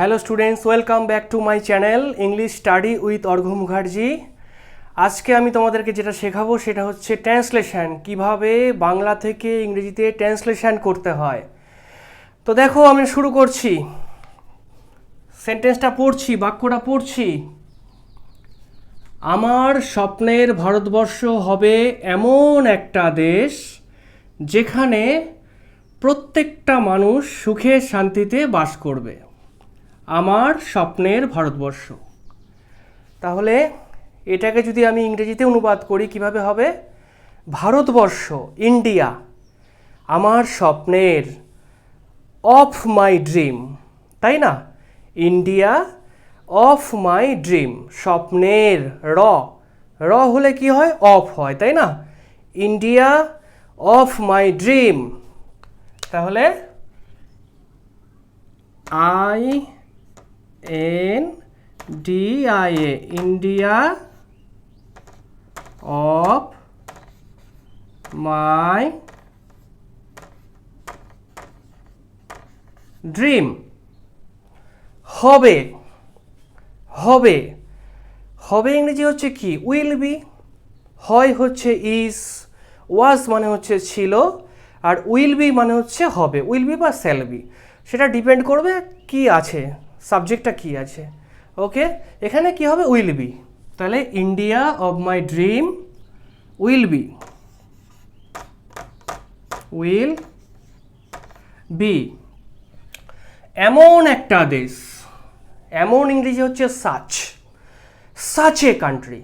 Hello students, welcome back to my channel English study with Argha Mukherjee. আজকে আমি তোমাদেরকে যেটা শেখাবো সেটা হচ্ছে ট্রান্সলেশন, কিভাবে বাংলা থেকে ইংরেজিতে ট্রান্সলেশন করতে হয়। তো দেখো, আমি শুরু করছি, সেন্টেন্সটা পড়ছি, বাক্যটা পড়ছি। আমার স্বপ্নের ভারতবর্ষ হবে এমন একটা দেশ যেখানে প্রত্যেকটা মানুষ সুখে শান্তিতে বাস করবে। আমার স্বপ্নের ভারতবর্ষ। তাহলে এটাকে যদি আমি ইংরেজিতে অনুবাদ করি কিভাবে হবে? ভারতবর্ষ, ইন্ডিয়া, আমার স্বপ্নের, অফ মাই ড্রিম, তাই না? ইন্ডিয়া অফ মাই ড্রিম, স্বপ্নের, র হলে কি হয়? অফ হয়, তাই না? India of my dream. তাহলে INDIA, India of my dream. হবে, হবে, হবে ইংরেজি হচ্ছে কি? Will B. হয় হচ্ছে ইজ, ওয়াজ মানে হচ্ছে ছিল, আর উইল বি মানে হচ্ছে হবে। উইল বি বা শ্যাল বি, সেটা ডিপেন্ড করবে কি আছে, সাবজেক্টটা কি আছে। ওকে, এখানে কি হবে? Will be. তাহলে India of my dream will be, will be এমন একটা দেশ। এমন ইংরেজি হচ্ছে such, such a country.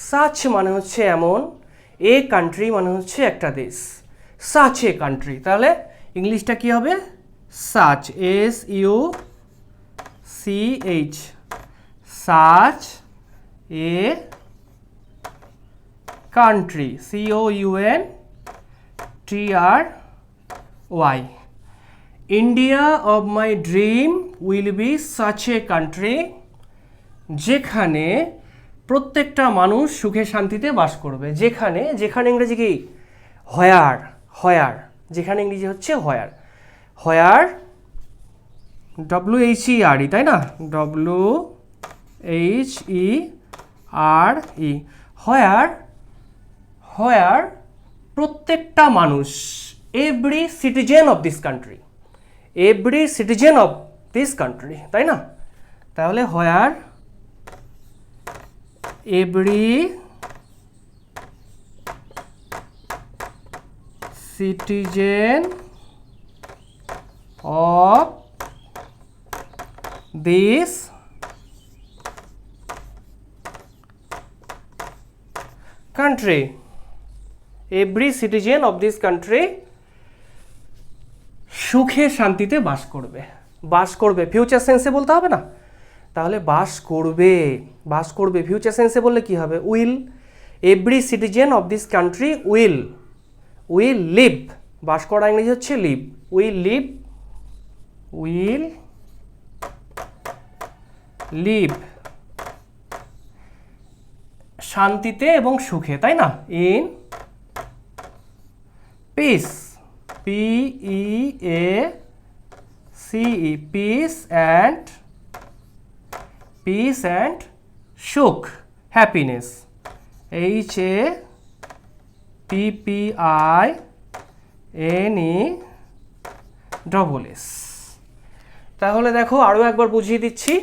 Such মানে হচ্ছে এমন, এ কান্ট্রি মানে হচ্ছে একটা দেশ, সাচ এ কান্ট্রি। তাহলে ইংলিশটা কি হবে? Such, SUCH, such a country, COUNTRY। India of my dream will B such a country যেখানে প্রত্যেকটা মানুষ সুখে শান্তিতে বাস করবে। যেখানে, যেখানে ইংরেজি কি? হোয়ার, হোয়ার, যেখানে ইংরেজি হচ্ছে হোয়ার। হোয়ার, WHERE, তাই না? WHERE, হোয়ার, হোয়ার প্রত্যেকটা মানুষ, every citizen of this country, every citizen of this country, তাই না? তাহলে where every citizen of this country, every citizen of this country সুখে শান্তিতে বাস করবে। বাস করবে ফিউচার সেন্সে বলতে হবে না? তাহলে বাস করবে, বাস করবে ফিউচার সেন্সে বললে কি হবে? Will, every citizen of this country will, will live, বাস করা ইংরেজি হচ্ছে live, will live, will live শান্তিতে এবং সুখে, তাই না? In peace, PEACE, peace and সুখ, হ্যাপিনেস, HAPPINESS। তাহলে দেখো, আরও একবার বুঝিয়ে দিচ্ছি।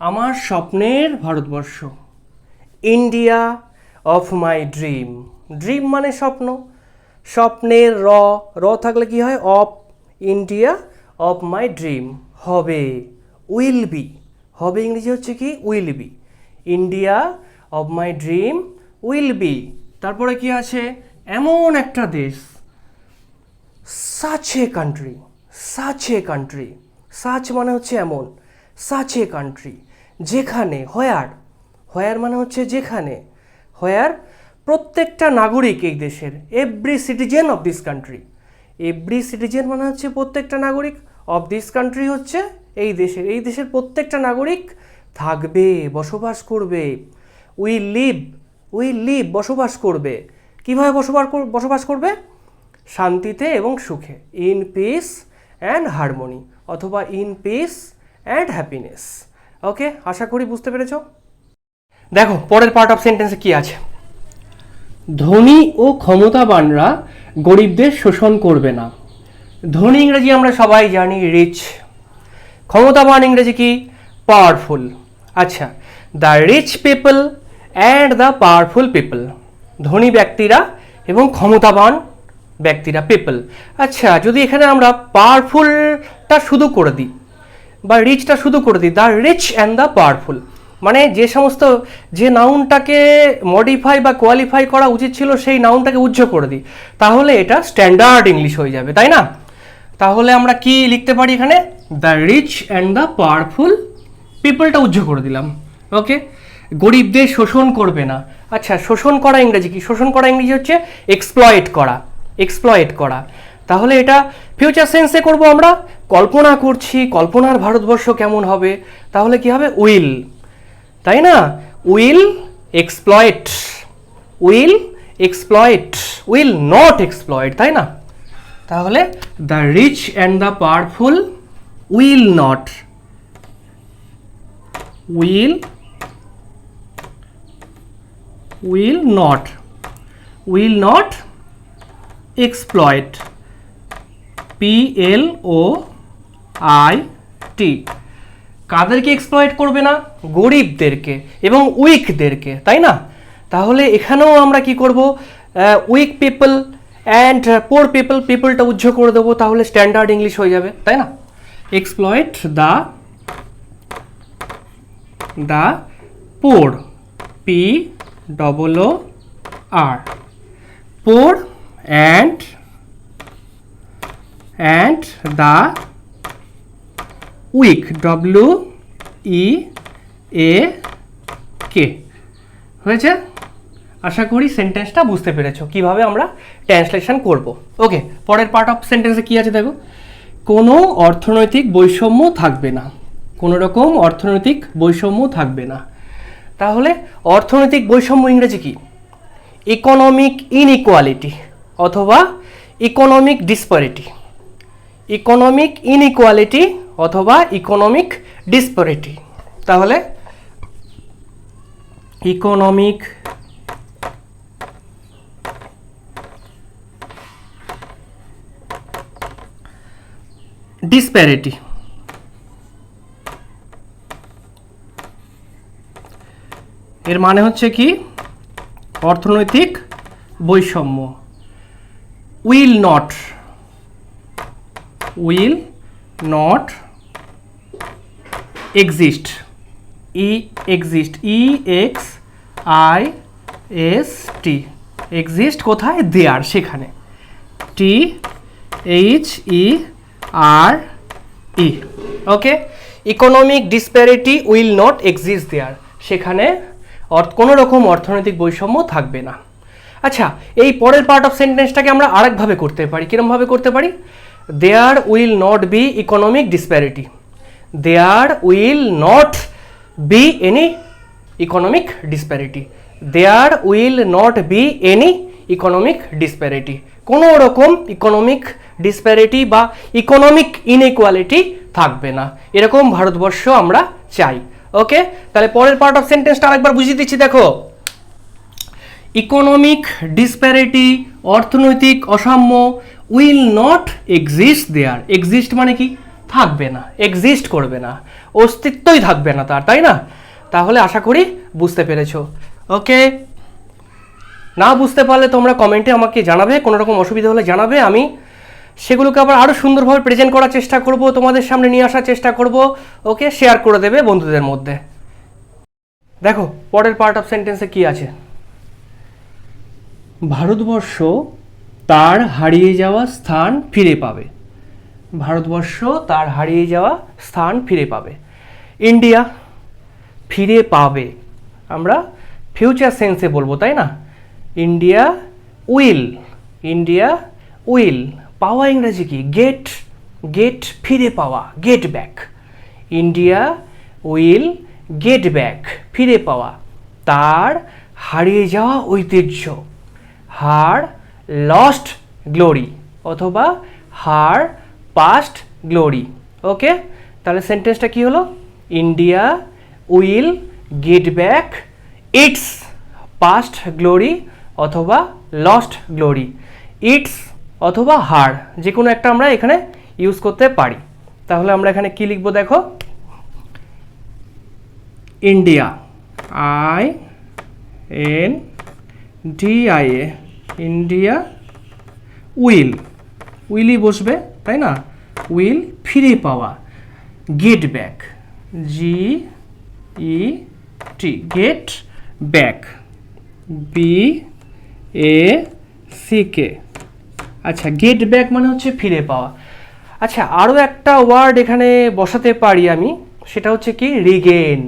আমার স্বপ্নের ভারতবর্ষ, India of my dream, dream মানে স্বপ্ন, স্বপ্নের র থাকলে কি হয়? Of, India of my dream হবে, উইল বি, হবে ইংরেজি হচ্ছে কি? Will B, India of my dream will B. তারপরে কি আছে? এমন একটা দেশ, such a country, such a country, such মানে হচ্ছে এমন, সাচ এ কান্ট্রি যেখানে, হোয়ার, হোয়ার মানে হচ্ছে যেখানে, হোয়ার প্রত্যেকটা নাগরিক এই দেশের, every citizen of this country, every citizen মানে হচ্ছে প্রত্যেকটা নাগরিক, অফ দিস কান্ট্রি হচ্ছে এই দেশের, এই দেশের প্রত্যেকটা নাগরিক থাকবে, বসবাস করবে। উইল লিভ, উইল লিভ বসবাস করবে। কীভাবে বসবাস করবে? শান্তিতে এবং সুখে, ইন পিস অ্যান্ড হারমোনি, অথবা ইন পিস অ্যান্ড হ্যাপিনেস। ওকে, আশা করি বুঝতে পেরেছো। দেখো পরের পার্ট অফ সেন্টেন্সে কি আছে, ধনী ও ক্ষমতাবানরা গরিবদের শোষণ করবে না। ধনী ইংরেজি আমরা সবাই জানি রিচ, ক্ষমতাবান ইংরেজি কি পাওয়ারফুল। আচ্ছা, the rich people and the powerful people, ধনী ব্যক্তিরা এবং ক্ষমতাবান ব্যক্তিরা পিপল। আচ্ছা, যদি এখানে আমরা পাওয়ারফুলটা শুধু করে দিই বা রিচটা শুধু করে দিই, the rich and the powerful, মানে যে সমস্ত যে নাউনটাকে মডিফাই বা কোয়ালিফাই করা উচিত ছিল সেই নাউনটাকে উজ্জ্ব করে দিই, তাহলে এটা স্ট্যান্ডার্ড ইংলিশ হয়ে যাবে, তাই না? তাহলে আমরা কি লিখতে পারি এখানে, the rich and the powerful পিপলটা উজ্জ্ব করে দিলাম। ওকে, গরিবদের শোষণ করবে না। আচ্ছা, শোষণ করা ইংরেজি কি, শোষণ করা ইংরেজি হচ্ছে এক্সপ্লয়েট করা, এক্সপ্লয়েট করা। তাহলে এটা ফিউচার সেন্সে করব আমরা, কল্পনা করছি কল্পনার ভারতবর্ষ কেমন হবে, তাহলে কি হবে উইল, তাই না? Will exploit, will exploit, will not exploit, তাই না? তাহলে the rich and the powerful will not, will not exploit, PLOIT, কাদেরকে এক্সপ্লয়েট করবে না, গরিবদেরকে এবং উইকদেরকে, তাই না? তাহলে এখানেও আমরা কি করব, weak people and poor people, পিপলটা উজ্জ্ব করে দেবো, তাহলে স্ট্যান্ডার্ড ইংলিশ হয়ে যাবে, তাই না? Exploit the poor, POOR, poor and the weak, WEAK, হয়েছে? আশা করি সেন্টেন্সটা বুঝতে পেরেছো কিভাবে আমরা ট্রান্সলেশন করব। ওকে, পরের পার্ট অফ সেন্টেন্সে কি আছে দেখো, কোনো অর্থনৈতিক বৈষম্য থাকবে না, কোনো রকম অর্থনৈতিক বৈষম্য থাকবে না। তাহলে অর্থনৈতিক বৈষম্য ইংরেজি কি, ইকোনমিক ইনইকুয়ালিটি অথবা ইকোনমিক ডিসপারিটি, ইকোনমিক ইনইকুয়ালিটি অথবা ইকোনমিক ডিসপারিটি। তাহলে ইকোনমিক ডিসপ্যারিটি, এর মানে হচ্ছে কি অর্থনৈতিক বৈষম্য। Will not exist, exist, EXIST, exist কোথায়, দেয়ার, সেখানে, THERE। Okay, economic disparity will not exist there, সেখানে কোনো রকম অর্থনৈতিক বৈষম্য থাকবে না। আচ্ছা, এই পরের পার্ট অফ সেন্টেন্সটাকে আমরা আরেকভাবে করতে পারি, কিরমভাবে করতে পারি, there will not be economic disparity, there will not be any economic disparity, there will not be any economic disparity, কোনো রকম ইকোনমিক ডিসপ্যারিটি বা ইকোনমিক ইনইকুয়ালিটি থাকবে না, এরকম ভারতবর্ষ আমরা চাই। ওকে, তাহলে পরের পার্ট অফ সেন্টেন্সটা আরেকবার বুঝিয়ে দিচ্ছি, দেখো, ইকোনমিক ডিসপ্যারিটি অর্থনৈতিক অসাম্য will not exist there, exist মানে কি থাকবে না, এক্সিস্ট করবে না, অস্তিত্বই থাকবে না তার, তাই না? তাহলে আশা করি বুঝতে পেরেছো। ওকে, না বুঝতে পারলে তোমরা কমেন্টে আমাকে জানাবে, কোনো রকম অসুবিধা হলে জানাবে, আমি সেগুলোকে আবার আরও সুন্দরভাবে প্রেজেন্ট করার চেষ্টা করব, তোমাদের সামনে নিয়ে আসার চেষ্টা করব। ওকে, শেয়ার করে দেবে বন্ধুদের মধ্যে। দেখো পরের পার্ট অফ সেন্টেন্সে কি আছে, ভারতবর্ষ তার হারিয়ে যাওয়া স্থান ফিরে পাবে, ভারতবর্ষ তার হারিয়ে যাওয়া স্থান ফিরে পাবে, ইন্ডিয়া ফিরে পাবে, আমরা ফিউচার সেন্সে বলবো, তাই না? ইন্ডিয়া উইল, পাওয়া ইংরেজি কি, গেট ফিরে পাওয়া, get back, India will get back, ফিরে পাওয়া তার হারিয়ে যাওয়া ঐতিহ্য, হার লস্ট গ্লোরি অথবা হার পাস্ট গ্লোরি, ওকে, তাহলে সেন্টেন্সটা কি হলো? India will get back its past glory অথবা লস্ট গ্লোরি, ইটস অথবা হার, যে কোনো একটা আমরা এখানে ইউজ করতে পারি। তাহলে আমরা এখানে কি লিখবো দেখো, ইন্ডিয়া INDIA, ইন্ডিয়া উইলই বসবে তাই না, উইল ফিরে পাওয়া, get back GET, get back BACK। আচ্ছা, গেট ব্যাক মানে হচ্ছে ফিরে পাওয়া। আচ্ছা, আরও একটা ওয়ার্ড এখানে বসাতে পারি আমি, সেটা হচ্ছে কি রিগেন।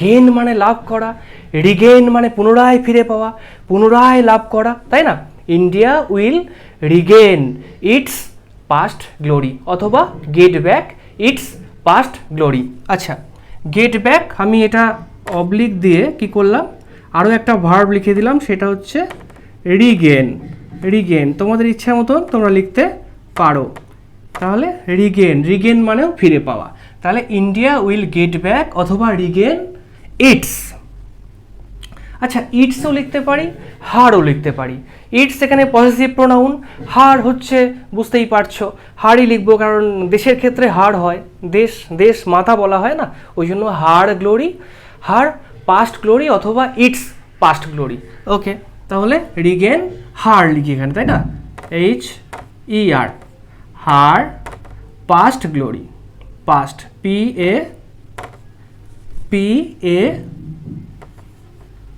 গেন মানে লাভ করা, রিগেন মানে পুনরায় ফিরে পাওয়া, পুনরায় লাভ করা, তাই না? India will regain its past glory অথবা get back its past glory. আচ্ছা, গেট ব্যাক আমি এটা অবলিক দিয়ে কি করলাম, আরও একটা ভার্ব লিখে দিলাম, সেটা হচ্ছে রিগেন। রিগেন তোমাদের ইচ্ছা মতন তোমরা লিখতে পারো। তাহলে রিগেন মানেও ফিরে পাওয়া। তাহলে ইন্ডিয়া উইল গেট ব্যাক অথবা রিগেন ইটস। আচ্ছা, ইটসও লিখতে পারি, হারও লিখতে পারি। ইটস এখানে পজিটিভ প্রোনাউন, হার হচ্ছে বুঝতেই পারছো হারই লিখবো, কারণ দেশের ক্ষেত্রে হার হয়, দেশ মাথা বলা হয় না, ওই জন্য her glory, her past glory অথবা ইটস পাস্ট গ্লোরি। ওকে, তাহলে রিগেন হার লিখি এখানে, তাই না, HER, her past glory, past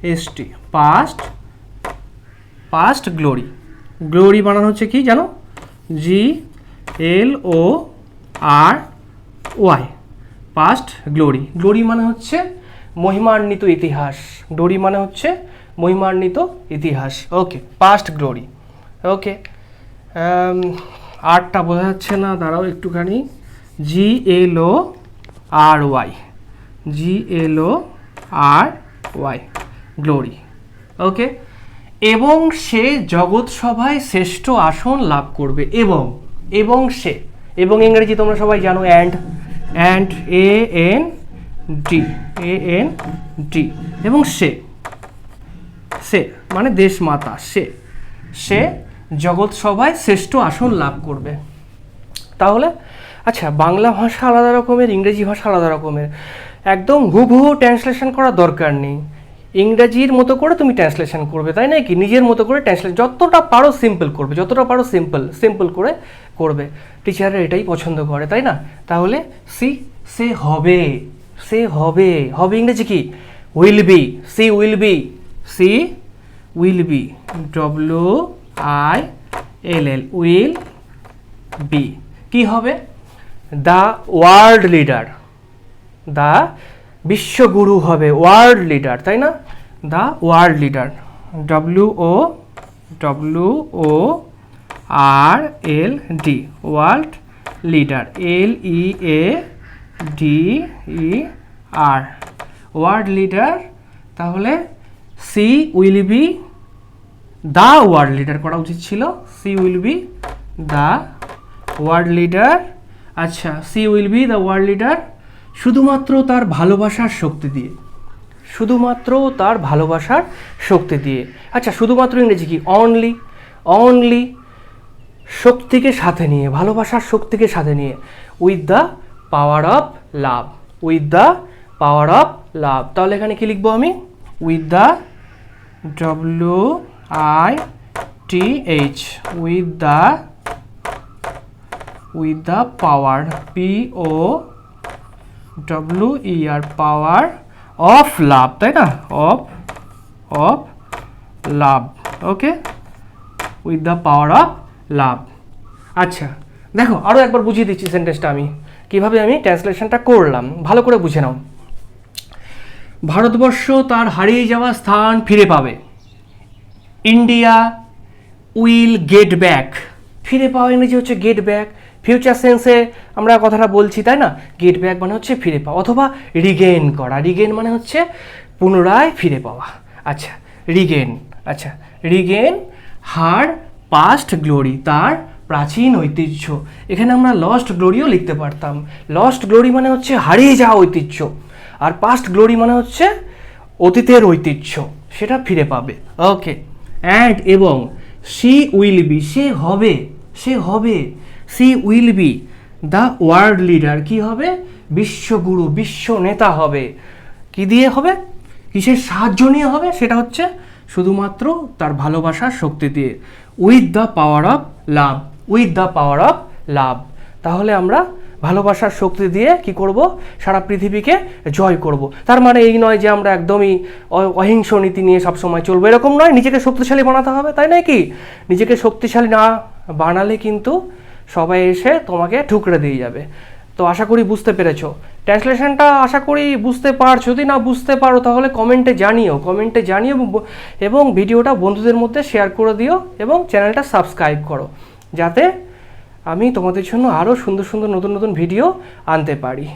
PAST, past glory. Glory বানানো হচ্ছে কি জানো, GLORY, পাস্ট গ্লোরি। গ্লোরি মানে হচ্ছে মহিমান্বিত ইতিহাস, গ্লোরি মানে হচ্ছে মহিমান্বিত ইতিহাস। ওকে, পাস্ট গ্লোরি। ওকে, আরটা বোঝা যাচ্ছে না, দাঁড়াও একটুখানি, GLORY, গ্লোরি। ওকে, এবং সে জগৎ সভায় শ্রেষ্ঠ আসন লাভ করবে। এবং সে, এবং ইংরেজি তোমরা সবাই জানো অ্যান্ড AND, এবং সে মানে দেশ মাতা, সে জগৎ সভায় শ্রেষ্ঠ আসন লাভ করবে। তাহলে আচ্ছা, বাংলা ভাষা আলাদা রকমের, ইংরেজি ভাষা আলাদা রকমের, একদম হুবহু ট্রান্সলেশন করার দরকার নেই। ইংরেজির মতো করে তুমি ট্রান্সলেশন করবে, তাই না, কি নিজের মতো করে ট্রান্সলেশন যতটা পারো সিম্পল করবে, যতটা পারো সিম্পল করে করবে। টিচাররা এটাই পছন্দ করে, তাই না? তাহলে সে হবে ইংরেজি কি, will be, will be WILL, will be, কি হবে, দ্য ওয়ার্ল্ড লিডার, দ্য বিশ্বগুরু হবে, ওয়ার্ল্ড লিডার, তাই না, the world leader, WORLD, world leader, LEADER, world leader. তাহলে she will be the world leader করা উচিত ছিল, she will be the world leader. আচ্ছা, she will be the world leader শুধুমাত্র তার ভালোবাসার শক্তি দিয়ে, শুধুমাত্র তার ভালোবাসার শক্তি দিয়ে। আচ্ছা, শুধুমাত্র ইংরেজি কি, অনলি, শক্তিকে সাথে নিয়ে, ভালোবাসার শক্তিকে সাথে নিয়ে, with the power of love, with the power of love. তাহলে এখানে কি লিখবো আমি, with the WITH, with the power, POWER, power of love, তাই না, of love. Okay, with the power of love. আচ্ছা, দেখো আরও একবার বুঝিয়ে দিচ্ছি সেন্টেন্সটা আমি কিভাবে আমি ট্রান্সলেশনটা করলাম, ভালো করে বুঝে নাও। ভারতবর্ষ তার হারিয়ে যাওয়া স্থান ফিরে পাবে। ইন্ডিয়া উইল গেট ব্যাক, ফিরে পাওয়া ইংরেজি হচ্ছে গেট ব্যাক। ফিউচার সেন্সে আমরা কথাটা বলছি, তাই না, গেট ব্যাক মানে হচ্ছে ফিরে পাওয়া অথবা রিগেন করা, রিগেন মানে হচ্ছে পুনরায় ফিরে পাওয়া। আচ্ছা, রিগেন হার পাস্ট গ্লোরি, তার প্রাচীন ঐতিহ্য। এখানে আমরা লস্ট গ্লোরিও লিখতে পারতাম। লস্ট গ্লোরি মানে হচ্ছে হারিয়ে যাওয়া ঐতিহ্য, আর পাস্ট গ্লোরি মানে হচ্ছে অতীতের ঐতিহ্য, সেটা ফিরে পাবে। ওকে, অ্যান্ড এবং সি উইল বি, সে হবে, সে হবে, she will be the world leader, কি হবে? বিশ্বগুরু, বিশ্ব নেতা হবে। কি দিয়ে হবে? কিসের সাহায্য নিয়ে হবে? সেটা হচ্ছে শুধুমাত্র তার ভালোবাসার শক্তি দিয়ে। With the power of love, with the power of love. তাহলে আমরা ভালোবাসার শক্তি দিয়ে কি করব? সারা পৃথিবীকে জয় করব। তার মানে এই নয় যে আমরা একদমই অহিংস নীতি নিয়ে সবসময় চলবো, এরকম নয়। নিজেকে শক্তিশালী বানাতে হবে, তাই নয় কি? নিজেকে শক্তিশালী না বানালে কিন্তু সবাই এসে তোমাকে ঠুকরে দিয়ে যাবে। তো আশা করি বুঝতে পেরেছো ট্রান্সলেশনটা, আশা করি বুঝতে পারছো। যদি না বুঝতে পারো তাহলে কমেন্টে জানিও, কমেন্টে জানিও, এবং ভিডিওটা বন্ধুদের মধ্যে শেয়ার করে দিও এবং চ্যানেলটা সাবস্ক্রাইব করো, যাতে আমি তোমাদের জন্য আরও সুন্দর সুন্দর নতুন নতুন ভিডিও আনতে পারি।